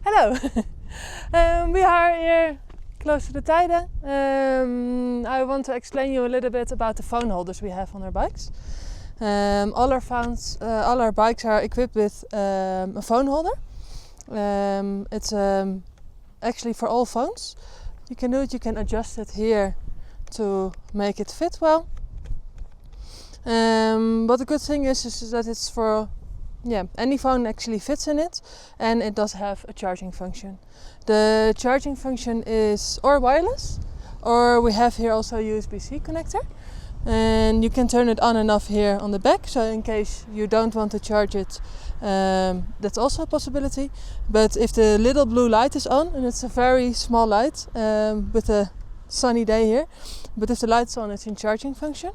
Hello! We are here close to the Tide. I want to explain you a little bit about the phone holders we have on our bikes. All our bikes are equipped with a phone holder. It's actually for all phones. You can adjust it here to make it fit well. But the good thing is that it's for any phone actually fits in it, and it does have a charging function. The charging function is or wireless, or we have here also a USB-C connector, and you can turn it on and off here on the back, so in case you don't want to charge it, that's also a possibility. But if the little blue light is on, and it's a very small light with a sunny day here, but if the light's on, it's in charging function.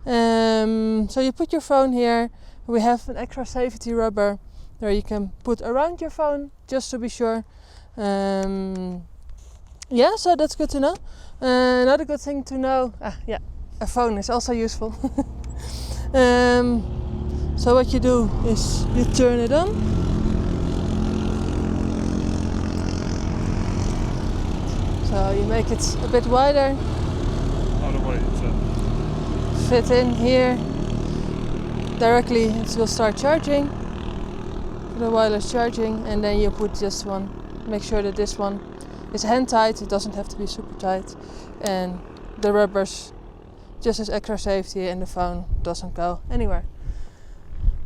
So you put your phone here. We have an extra safety rubber that you can put around your phone just to be sure. So that's good to know. Another good thing to know, a phone is also useful. So what you do is you turn it on. So you make it a bit wider. Fit in here. Directly it will start charging, the wireless charging, and then you put this one. Make sure that this one is hand tight, it doesn't have to be super tight, and the rubbers just as extra safety, and the phone doesn't go anywhere.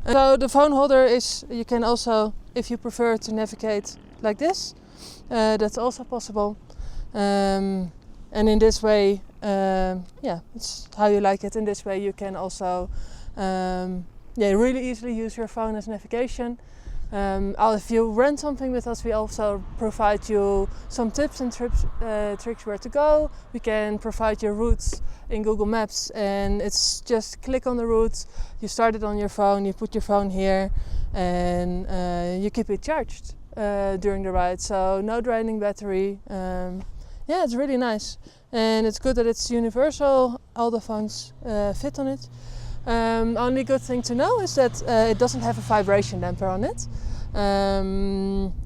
So the phone holder is, you can also, if you prefer to navigate like this, that's also possible. And in this way, it's how you like it. In this way you can also really easily use your phone as navigation. If you rent something with us, we also provide you some tips and tricks where to go. We can provide you routes in Google Maps, and it's just click on the route, you start it on your phone, you put your phone here, and you keep it charged during the ride. So no draining battery. It's really nice, and it's good that it's universal. All the phones fit on it. Only good thing to know is that it doesn't have a vibration damper on it.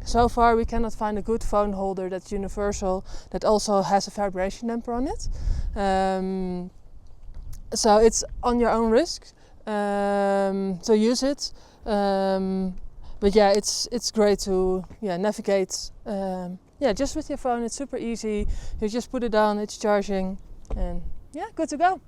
So far we cannot find a good phone holder that's universal that also has a vibration damper on it. So it's on your own risk to use it. But it's great to navigate. Just with your phone. It's super easy. You just put it on, it's charging, and good to go.